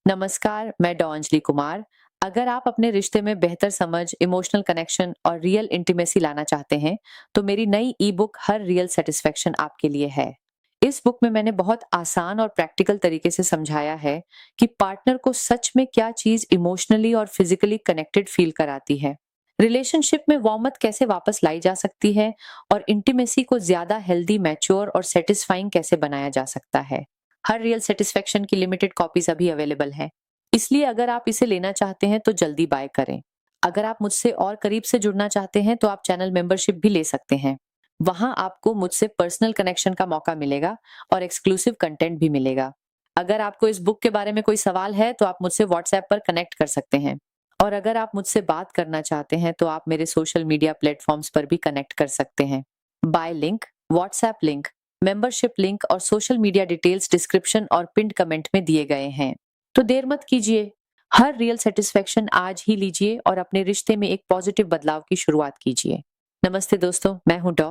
नमस्कार, मैं डॉ अंजलि कुमार। अगर आप अपने रिश्ते में बेहतर समझ, इमोशनल कनेक्शन और रियल इंटीमेसी लाना चाहते हैं, तो मेरी नई ई बुक हर रियल सेटिस्फेक्शन आपके लिए है। इस बुक में मैंने बहुत आसान और प्रैक्टिकल तरीके से समझाया है कि पार्टनर को सच में क्या चीज इमोशनली और फिजिकली कनेक्टेड फील कराती है, रिलेशनशिप में वार्मथ कैसे वापस लाई जा सकती है और इंटीमेसी को ज्यादा हेल्दी, मैच्योर और सेटिस्फाइंग कैसे बनाया जा सकता है। हर रियल सेटिस्फेक्शन की लिमिटेड कॉपीज अभी अवेलेबल हैं। इसलिए अगर आप इसे लेना चाहते हैं तो जल्दी बाय करें। अगर आप मुझसे और करीब से जुड़ना चाहते हैं तो आप चैनल मेंबरशिप भी ले सकते हैं। वहां आपको मुझसे पर्सनल कनेक्शन का मौका मिलेगा और एक्सक्लूसिव कंटेंट भी मिलेगा। अगर आपको इस बुक के बारे में कोई सवाल है तो आप मुझसे व्हाट्सएप पर कनेक्ट कर सकते हैं। और अगर आप मुझसे बात करना चाहते हैं तो आप मेरे सोशल मीडिया प्लेटफॉर्म्स पर भी कनेक्ट कर सकते हैं। Bye link, WhatsApp link, membership link और सोशल मीडिया डिटेल्स डिस्क्रिप्शन और पिंड कमेंट में दिए गए हैं। तो देर मत कीजिए, हर रियल सेटिस्फेक्शन आज ही लीजिए और अपने रिश्ते में एक पॉजिटिव बदलाव की शुरुआत कीजिए। नमस्ते दोस्तों, मैं हूं डॉ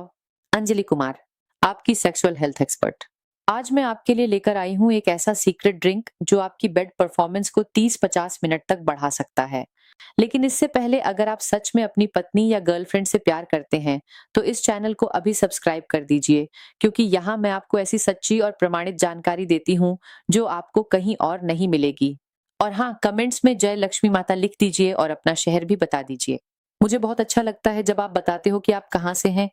अंजलि कुमार, आपकी सेक्सुअल हेल्थ एक्सपर्ट। आज मैं आपके लिए लेकर आई हूं एक ऐसा सीक्रेट ड्रिंक जो आपकी बेड परफॉर्मेंस को 30-50 मिनट तक बढ़ा सकता है। लेकिन इससे पहले अगर आप सच में अपनी पत्नी या गर्लफ्रेंड से प्यार करते हैं तो इस चैनल को अभी सब्सक्राइब कर दीजिए, क्योंकि यहाँ मैं आपको ऐसी सच्ची और प्रमाणित जानकारी देती हूँ जो आपको कहीं और नहीं मिलेगी। और हाँ, कमेंट्स में जय लक्ष्मी माता लिख दीजिए और अपना शहर भी बता दीजिए। मुझे बहुत अच्छा लगता है जब आप बताते हो कि आप कहाँ से हैं।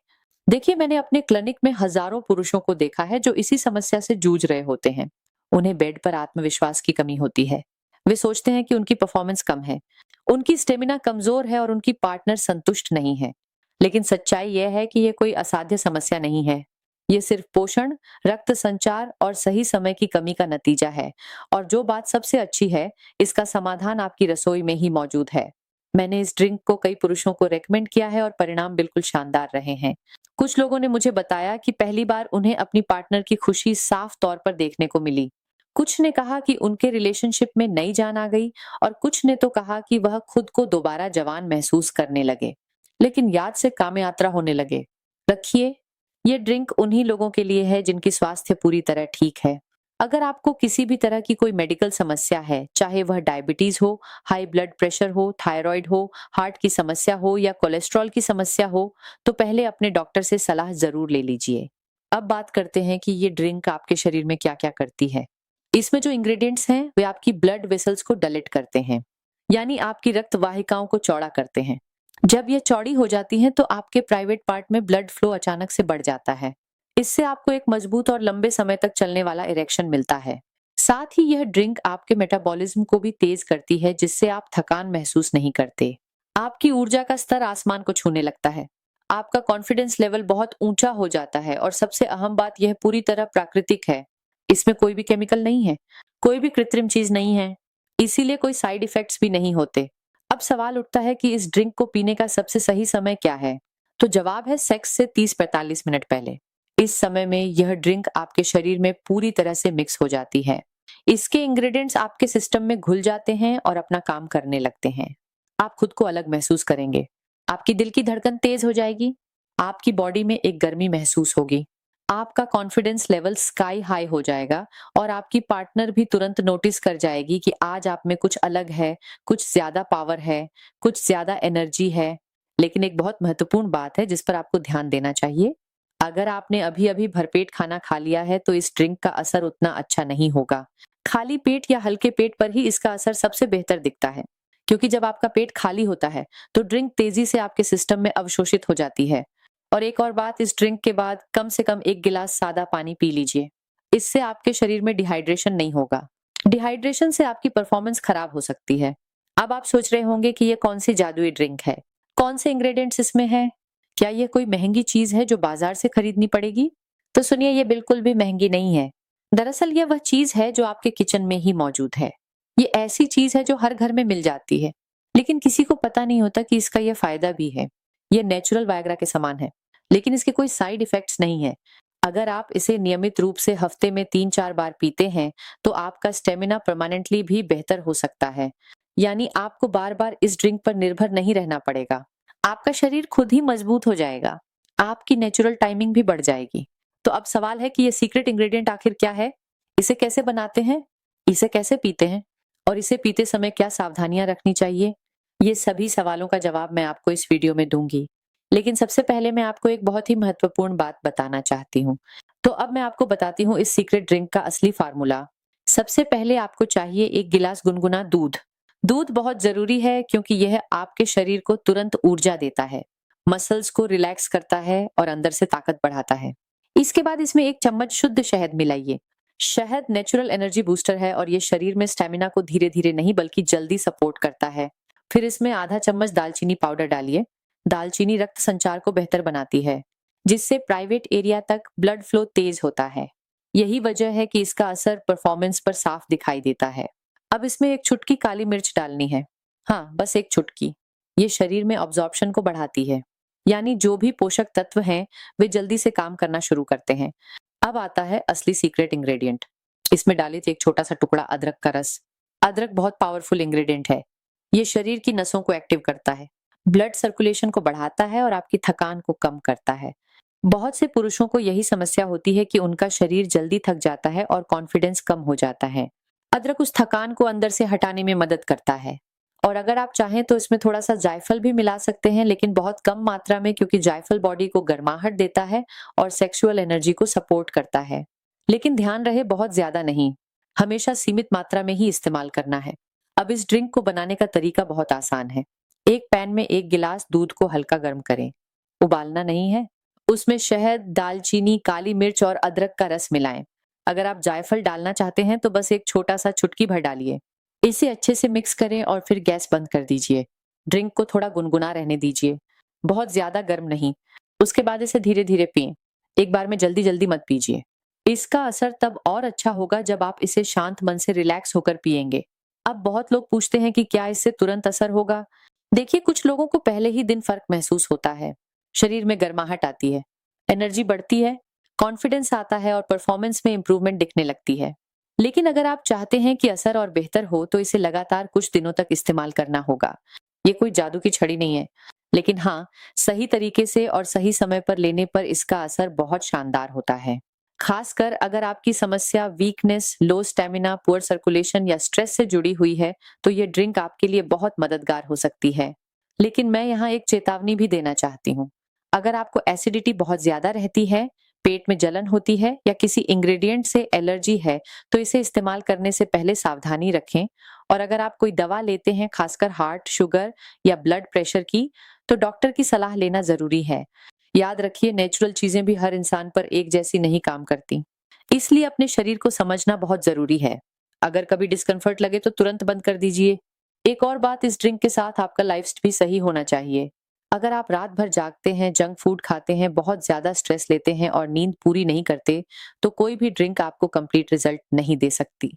देखिए, मैंने अपने क्लिनिक में हजारों पुरुषों को देखा है जो इसी समस्या से जूझ रहे होते हैं। उन्हें बेड पर आत्मविश्वास की कमी होती है। वे सोचते हैं कि उनकी परफॉर्मेंस कम है, उनकी स्टेमिना कमजोर है और उनकी पार्टनर संतुष्ट नहीं है। लेकिन सच्चाई यह है कि यह कोई असाध्य समस्या नहीं है। ये सिर्फ पोषण, रक्त संचार और सही समय की कमी का नतीजा है। और जो बात सबसे अच्छी है, इसका समाधान आपकी रसोई में ही मौजूद है। मैंने इस ड्रिंक को कई पुरुषों को रेकमेंड किया है और परिणाम बिल्कुल शानदार रहे हैं। कुछ लोगों ने मुझे बताया कि पहली बार उन्हें अपनी पार्टनर की खुशी साफ तौर पर देखने को मिली। कुछ ने कहा कि उनके रिलेशनशिप में नई जान आ गई और कुछ ने तो कहा कि वह खुद को दोबारा जवान महसूस करने लगे, लेकिन याद से काम यात्रा होने लगे। रखिए, ये ड्रिंक उन्हीं लोगों के लिए है जिनकी स्वास्थ्य पूरी तरह ठीक है। अगर आपको किसी भी तरह की कोई मेडिकल समस्या है, चाहे वह डायबिटीज हो, हाई ब्लड प्रेशर हो, थायराइड हो, हार्ट की समस्या हो या कोलेस्ट्रॉल की समस्या हो, तो पहले अपने डॉक्टर से सलाह जरूर ले लीजिए। अब बात करते हैं कि ये ड्रिंक आपके शरीर में क्या क्या करती है। इसमें जो इंग्रेडिएंट्स हैं वे आपकी ब्लड वेसल्स को डायलेट करते हैं, यानी आपकी रक्त वाहिकाओं को चौड़ा करते हैं। जब ये चौड़ी हो जाती हैं तो आपके प्राइवेट पार्ट में ब्लड फ्लो अचानक से बढ़ जाता है। इससे आपको एक मजबूत और लंबे समय तक चलने वाला इरेक्शन मिलता है। साथ ही यह ड्रिंक आपके मेटाबॉलिज्म को भी तेज करती है, जिससे आप थकान महसूस नहीं करते। आपकी ऊर्जा का स्तर आसमान को छूने लगता है। आपका कॉन्फिडेंस लेवल बहुत ऊंचा हो जाता है और सबसे अहम बात, यह पूरी तरह प्राकृतिक है। इसमें कोई भी केमिकल नहीं है, कोई भी कृत्रिम चीज नहीं है, इसीलिए कोई साइड इफेक्ट्स भी नहीं होते। अब सवाल उठता है कि इस ड्रिंक को पीने का सबसे सही समय क्या है। तो जवाब है सेक्स से 30-45 मिनट पहले। इस समय में यह ड्रिंक आपके शरीर में पूरी तरह से मिक्स हो जाती है। इसके इंग्रेडिएंट्स आपके सिस्टम में घुल जाते हैं और अपना काम करने लगते हैं। आप खुद को अलग महसूस करेंगे। आपकी दिल की धड़कन तेज हो जाएगी। आपकी बॉडी में एक गर्मी महसूस होगी। आपका कॉन्फिडेंस लेवल स्काई हाई हो जाएगा और आपकी पार्टनर भी तुरंत नोटिस कर जाएगी कि आज आप में कुछ अलग है, कुछ ज्यादा पावर है, कुछ ज्यादा एनर्जी है। लेकिन एक बहुत महत्वपूर्ण बात है जिस पर आपको ध्यान देना चाहिए। अगर आपने अभी अभी भरपेट खाना खा लिया है तो इस ड्रिंक का असर उतना अच्छा नहीं होगा। खाली पेट या हल्के पेट पर ही इसका असर सबसे बेहतर दिखता है, क्योंकि जब आपका पेट खाली होता है तो ड्रिंक तेजी से आपके सिस्टम में अवशोषित हो जाती है। और एक और बात, इस ड्रिंक के बाद कम से कम 1 गिलास सादा पानी पी लीजिए। इससे आपके शरीर में डिहाइड्रेशन नहीं होगा। डिहाइड्रेशन से आपकी परफॉर्मेंस खराब हो सकती है। अब आप सोच रहे होंगे कि ये कौन सी जादुई ड्रिंक है, कौन से इंग्रेडिएंट्स इसमें हैं, क्या ये कोई महंगी चीज है जो बाजार से खरीदनी पड़ेगी? तो सुनिए, ये बिल्कुल भी महंगी नहीं है। दरअसल ये वह चीज है जो आपके किचन में ही मौजूद है। ये ऐसी चीज है जो हर घर में मिल जाती है, लेकिन किसी को पता नहीं होता कि इसका यह फायदा भी है। ये नेचुरल वायग्रा के समान है, लेकिन इसके कोई साइड इफेक्ट्स नहीं है। अगर आप इसे नियमित रूप से हफ्ते में 3-4 बार पीते हैं तो आपका स्टेमिना परमानेंटली भी बेहतर हो सकता है। यानी आपको बार बार इस ड्रिंक पर निर्भर नहीं रहना पड़ेगा। आपका शरीर खुद ही मजबूत हो जाएगा। आपकी नेचुरल टाइमिंग भी बढ़ जाएगी। तो अब सवाल है कि ये सीक्रेट इंग्रेडिएंट आखिर क्या है, इसे कैसे बनाते हैं, इसे कैसे पीते हैं? और इसे पीते समय क्या सावधानियां रखनी चाहिए? ये सभी सवालों का जवाब मैं आपको इस वीडियो में दूंगी। लेकिन सबसे पहले मैं आपको एक बहुत ही महत्वपूर्ण बात बताना चाहती हूँ। तो अब मैं आपको बताती हूँ इस सीक्रेट ड्रिंक का असली फार्मूला। सबसे पहले आपको चाहिए 1 गिलास गुनगुना दूध। दूध बहुत जरूरी है क्योंकि यह आपके शरीर को तुरंत ऊर्जा देता है, मसल्स को रिलैक्स करता है और अंदर से ताकत बढ़ाता है। इसके बाद इसमें 1 चम्मच शुद्ध शहद मिलाइए। शहद नेचुरल एनर्जी बूस्टर है और ये शरीर में स्टेमिना को धीरे धीरे नहीं बल्कि जल्दी सपोर्ट करता है। फिर इसमें आधा चम्मच दालचीनी पाउडर डालिए। दालचीनी रक्त संचार को बेहतर बनाती है, जिससे प्राइवेट एरिया तक ब्लड फ्लो तेज होता है। यही वजह है कि इसका असर परफॉर्मेंस पर साफ दिखाई देता है। अब इसमें 1 चुटकी काली मिर्च डालनी है। हाँ, बस 1 चुटकी। ये शरीर में ऑब्जॉर्प्शन को बढ़ाती है, यानी जो भी पोषक तत्व हैं वे जल्दी से काम करना शुरू करते हैं। अब आता है असली सीक्रेट इंग्रेडिएंट। इसमें डाले थे 1 छोटा सा टुकड़ा अदरक का रस। अदरक बहुत पावरफुल इंग्रेडिएंट है। ये शरीर की नसों को एक्टिव करता है, ब्लड सर्कुलेशन को बढ़ाता है और आपकी थकान को कम करता है। बहुत से पुरुषों को यही समस्या होती है कि उनका शरीर जल्दी थक जाता है और कॉन्फिडेंस कम हो जाता है। अदरक उस थकान को अंदर से हटाने में मदद करता है। और अगर आप चाहें तो इसमें थोड़ा सा जायफल भी मिला सकते हैं, लेकिन बहुत कम मात्रा में, क्योंकि जायफल बॉडी को गर्माहट देता है और सेक्सुअल एनर्जी को सपोर्ट करता है। लेकिन ध्यान रहे, बहुत ज्यादा नहीं, हमेशा सीमित मात्रा में ही इस्तेमाल करना है। अब इस ड्रिंक को बनाने का तरीका बहुत आसान है। एक पैन में 1 गिलास दूध को हल्का गर्म करें। उबालना नहीं है। उसमें शहद, दालचीनी, काली मिर्च और अदरक का रस मिलाएं। अगर आप जायफल डालना चाहते हैं तो बस 1 छोटा सा चुटकी भर डालिए। इसे अच्छे से मिक्स करें और फिर गैस बंद कर दीजिए। ड्रिंक को थोड़ा गुनगुना रहने दीजिए, बहुत ज्यादा गर्म नहीं। उसके बाद इसे धीरे धीरे पिएं। एक बार में जल्दी जल्दी मत पीजिए। इसका असर तब और अच्छा होगा जब आप इसे शांत मन से रिलैक्स होकर पिएंगे। अब बहुत लोग पूछते हैं कि क्या इससे तुरंत असर होगा? देखिए, कुछ लोगों को पहले ही दिन फर्क महसूस होता है। शरीर में गर्माहट आती है, एनर्जी बढ़ती है, कॉन्फिडेंस आता है और परफॉर्मेंस में इंप्रूवमेंट दिखने लगती है। लेकिन अगर आप चाहते हैं कि असर और बेहतर हो तो इसे लगातार कुछ दिनों तक इस्तेमाल करना होगा। ये कोई जादू की छड़ी नहीं है, लेकिन हाँ, सही तरीके से और सही समय पर लेने पर इसका असर बहुत शानदार होता है। खासकर अगर आपकी समस्या वीकनेस, लो स्टेमिना, पुअर सर्कुलेशन या स्ट्रेस से जुड़ी हुई है तो ये ड्रिंक आपके लिए बहुत मददगार हो सकती है। लेकिन मैं यहाँ एक चेतावनी भी देना चाहती हूँ। अगर आपको एसिडिटी बहुत ज्यादा रहती है, पेट में जलन होती है या किसी इंग्रेडिएंट से एलर्जी है तो इसे इस्तेमाल करने से पहले सावधानी रखें। और अगर आप कोई दवा लेते हैं, खासकर हार्ट, शुगर या ब्लड प्रेशर की, तो डॉक्टर की सलाह लेना जरूरी है। याद रखिए, नेचुरल चीजें भी हर इंसान पर एक जैसी नहीं काम करती, इसलिए अपने शरीर को समझना बहुत जरूरी है। अगर कभी डिस्कम्फर्ट लगे तो तुरंत बंद कर दीजिए। एक और बात, इस ड्रिंक के साथ आपका लाइफ भी सही होना चाहिए। अगर आप रात भर जागते हैं, जंक फूड खाते हैं, बहुत ज्यादा स्ट्रेस लेते हैं और नींद पूरी नहीं करते, तो कोई भी ड्रिंक आपको कंप्लीट रिजल्ट नहीं दे सकती।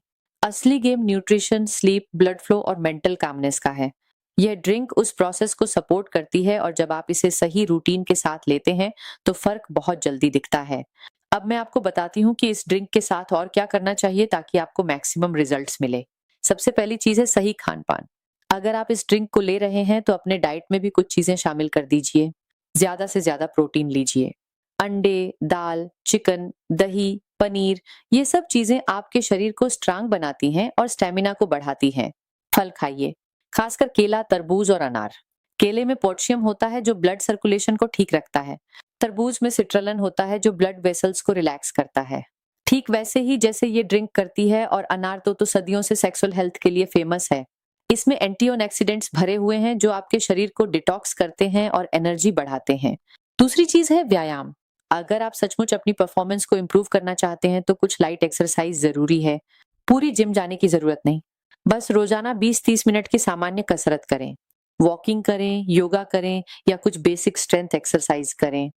असली game nutrition, sleep, blood flow और मेंटल कामनेस का है। यह ड्रिंक उस प्रोसेस को सपोर्ट करती है और जब आप इसे सही रूटीन के साथ लेते हैं तो फर्क बहुत जल्दी दिखता है। अब मैं आपको बताती हूँ कि इस ड्रिंक के साथ और क्या करना चाहिए ताकि आपको मैक्सिमम रिजल्ट्स मिले। सबसे पहली चीज है सही खान पान। अगर आप इस ड्रिंक को ले रहे हैं तो अपने डाइट में भी कुछ चीजें शामिल कर दीजिए। ज्यादा से ज्यादा प्रोटीन लीजिए। अंडे, दाल, चिकन, दही, पनीर, ये सब चीजें आपके शरीर को स्ट्रांग बनाती हैं और स्टेमिना को बढ़ाती हैं। फल खाइए, खासकर केला, तरबूज और अनार। केले में पोटेशियम होता है जो ब्लड सर्कुलेशन को ठीक रखता है। तरबूज में सिट्रलन होता है जो ब्लड वेसल्स को रिलैक्स करता है, ठीक वैसे ही जैसे ये ड्रिंक करती है। और अनार तो सदियों से सेक्सुअल हेल्थ के लिए फेमस है। इसमें एंटीऑक्सीडेंट्स भरे हुए हैं जो आपके शरीर को डिटॉक्स करते हैं और एनर्जी बढ़ाते हैं। दूसरी चीज है व्यायाम। अगर आप सचमुच अपनी परफॉर्मेंस को इम्प्रूव करना चाहते हैं तो कुछ लाइट एक्सरसाइज जरूरी है। पूरी जिम जाने की जरूरत नहीं, बस रोजाना 20-30 मिनट की सामान्य कसरत करें। वॉकिंग करें, योगा करें या कुछ बेसिक स्ट्रेंथ एक्सरसाइज करें।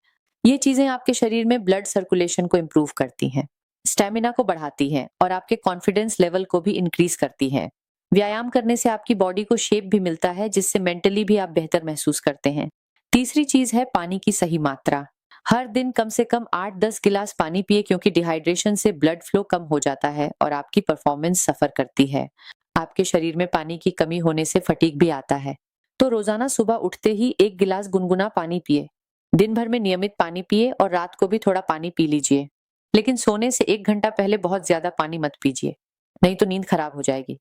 ये चीजें आपके शरीर में ब्लड सर्कुलेशन को इम्प्रूव करती हैं, स्टेमिना को बढ़ाती हैं और आपके कॉन्फिडेंस लेवल को भी इंक्रीज करती हैं। व्यायाम करने से आपकी बॉडी को शेप भी मिलता है, जिससे मेंटली भी आप बेहतर महसूस करते हैं। तीसरी चीज है पानी की सही मात्रा। हर दिन कम से कम 8-10 गिलास पानी पिए, क्योंकि डिहाइड्रेशन से ब्लड फ्लो कम हो जाता है और आपकी परफॉर्मेंस सफर करती है। आपके शरीर में पानी की कमी होने से फटीग भी आता है, तो रोजाना सुबह उठते ही 1 गिलास गुनगुना पानी पिए। दिन भर में नियमित पानी पिए और रात को भी थोड़ा पानी पी लीजिए। लेकिन सोने से 1 घंटा पहले बहुत ज्यादा पानी मत पीजिए, नहीं तो नींद खराब हो जाएगी।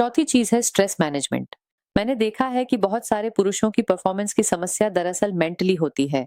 चौथी चीज है स्ट्रेस मैनेजमेंट। मैंने देखा है कि बहुत सारे पुरुषों की परफॉर्मेंस की समस्या दरअसल मेंटली होती है।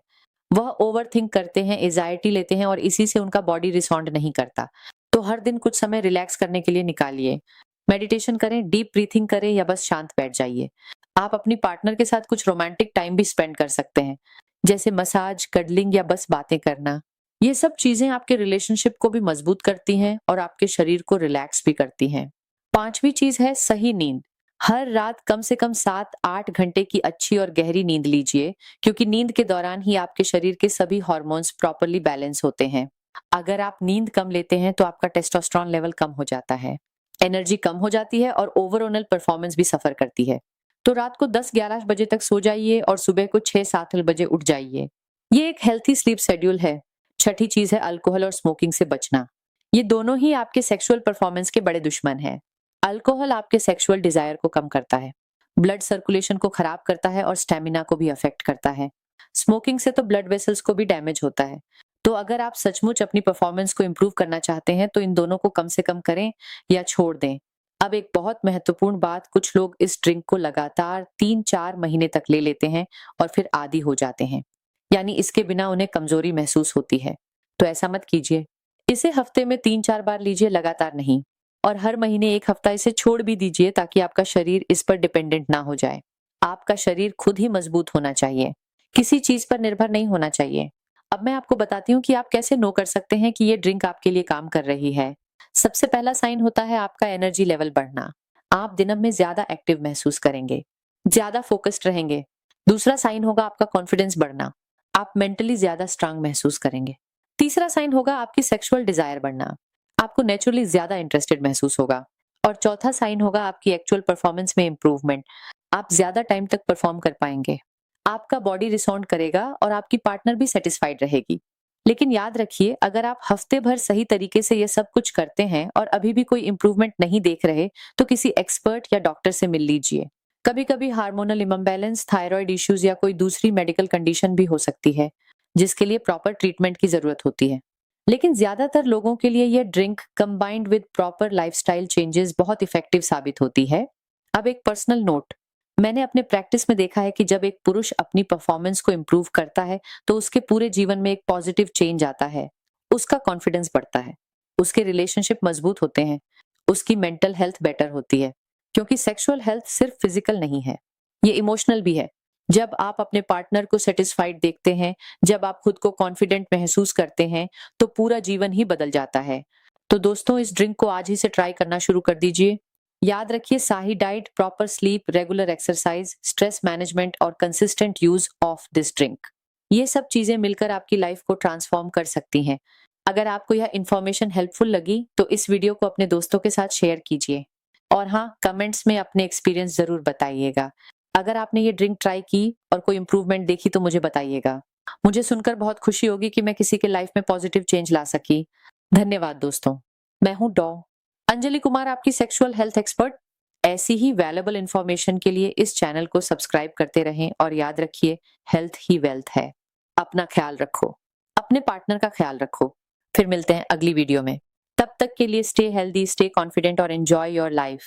वह ओवरथिंक करते हैं, एंजाइटी लेते हैं और इसी से उनका बॉडी रिस्पॉन्ड नहीं करता। तो हर दिन कुछ समय रिलैक्स करने के लिए निकालिए। मेडिटेशन करें, डीप ब्रीथिंग करें या बस शांत बैठ जाइए। आप अपनी पार्टनर के साथ कुछ रोमांटिक टाइम भी स्पेंड कर सकते हैं, जैसे मसाज, कडलिंग या बस बातें करना। ये सब चीजें आपके रिलेशनशिप को भी मजबूत करती हैं और आपके शरीर को रिलैक्स भी करती हैं। पांचवी चीज है सही नींद। हर रात कम से कम 7-8 घंटे की अच्छी और गहरी नींद लीजिए, क्योंकि नींद के दौरान ही आपके शरीर के सभी हार्मोन्स प्रॉपरली बैलेंस होते हैं। अगर आप नींद कम लेते हैं तो आपका टेस्टोस्टेरोन लेवल कम हो जाता है, एनर्जी कम हो जाती है और ओवरऑल परफॉर्मेंस भी सफर करती है। तो रात को 10-11 बजे तक सो जाइए और सुबह को 6-7 बजे उठ जाइए। ये एक हेल्थी स्लीप शेड्यूल है। छठी चीज है अल्कोहल और स्मोकिंग से बचना। ये दोनों ही आपके सेक्सुअल परफॉर्मेंस के बड़े दुश्मन हैं। अल्कोहल आपके सेक्सुअल डिजायर को कम करता है, ब्लड सर्कुलेशन को खराब करता है और स्टेमिना को भी अफेक्ट करता है। स्मोकिंग से तो ब्लड वेसल्स को भी डैमेज होता है। तो अगर आप सचमुच अपनी परफॉर्मेंस को इम्प्रूव करना चाहते हैं तो इन दोनों को कम से कम करें या छोड़ दें। अब एक बहुत महत्वपूर्ण बात, कुछ लोग इस ड्रिंक को लगातार 3-4 महीने तक ले लेते हैं और फिर आदी हो जाते हैं, यानी इसके बिना उन्हें कमजोरी महसूस होती है। तो ऐसा मत कीजिए। इसे हफ्ते में 3-4 बार लीजिए, लगातार नहीं। और हर महीने 1 हफ्ता इसे छोड़ भी दीजिए ताकि आपका शरीर इस पर डिपेंडेंट ना हो जाए। आपका शरीर खुद ही मजबूत होना चाहिए, किसी चीज पर निर्भर नहीं होना चाहिए। अब मैं आपको बताती हूँ कि आप कैसे नो कर सकते हैं कि ये ड्रिंक आपके लिए काम कर रही है। सबसे पहला साइन होता है आपका एनर्जी लेवल बढ़ना। आप दिन में ज्यादा एक्टिव महसूस करेंगे, ज्यादा फोकस्ड रहेंगे। दूसरा साइन होगा आपका कॉन्फिडेंस बढ़ना। आप मेंटली ज्यादा स्ट्रांग महसूस करेंगे। तीसरा साइन होगा आपकी सेक्सुअल डिजायर बढ़ना। आपको नेचुरली ज्यादा इंटरेस्टेड महसूस होगा। और चौथा साइन होगा आपकी एक्चुअल परफॉर्मेंस में इंप्रूवमेंट। आप ज्यादा टाइम तक परफॉर्म कर पाएंगे, आपका बॉडी रिस्पॉन्ड करेगा और आपकी पार्टनर भी सेटिस्फाइड रहेगी। लेकिन याद रखिए, अगर आप हफ्ते भर सही तरीके से ये सब कुछ करते हैं और अभी भी कोई इंप्रूवमेंट नहीं देख रहे, तो किसी एक्सपर्ट या डॉक्टर से मिल लीजिए। कभी कभी हार्मोनल इम्बैलेंस, थायराइड इश्यूज या कोई दूसरी मेडिकल कंडीशन भी हो सकती है, जिसके लिए प्रॉपर ट्रीटमेंट की जरूरत होती है। लेकिन ज्यादातर लोगों के लिए यह drink combined with proper lifestyle changes बहुत इफेक्टिव साबित होती है। अब एक पर्सनल नोट, मैंने अपने प्रैक्टिस में देखा है कि जब एक पुरुष अपनी परफॉर्मेंस को इम्प्रूव करता है तो उसके पूरे जीवन में एक पॉजिटिव चेंज आता है। उसका कॉन्फिडेंस बढ़ता है, उसके रिलेशनशिप मजबूत होते हैं, उसकी मेंटल हेल्थ बेटर होती है। क्योंकि सेक्सुअल हेल्थ सिर्फ फिजिकल नहीं है, ये इमोशनल भी है। जब आप अपने पार्टनर को सेटिस्फाइड देखते हैं, जब आप खुद को कॉन्फिडेंट महसूस करते हैं, तो पूरा जीवन ही बदल जाता है। तो दोस्तों, इस ड्रिंक को आज ही से ट्राई करना शुरू कर दीजिए। याद रखिए, सही diet, proper sleep, regular exercise, stress management और consistent use of this drink, ये सब चीजें मिलकर आपकी लाइफ को ट्रांसफॉर्म कर सकती हैं। अगर आपको यह इन्फॉर्मेशन हेल्पफुल लगी तो इस वीडियो को अपने दोस्तों के साथ शेयर कीजिए। और हाँ, कमेंट्स में अपने एक्सपीरियंस जरूर बताइएगा। अगर आपने ये ड्रिंक ट्राई की और कोई इंप्रूवमेंट देखी तो मुझे बताइएगा। मुझे सुनकर बहुत खुशी होगी कि मैं किसी के लाइफ में पॉजिटिव चेंज ला सकी। धन्यवाद दोस्तों। मैं हूँ डॉ अंजलि कुमार, आपकी सेक्सुअल हेल्थ एक्सपर्ट। ऐसी ही वैल्यूएबल इंफॉर्मेशन के लिए इस चैनल को सब्सक्राइब करते रहें और याद रखिए, हेल्थ ही वेल्थ है। अपना ख्याल रखो, अपने पार्टनर का ख्याल रखो। फिर मिलते हैं अगली वीडियो में। तब तक के लिए स्टे हेल्दी, स्टे कॉन्फिडेंट और एंजॉय योर लाइफ।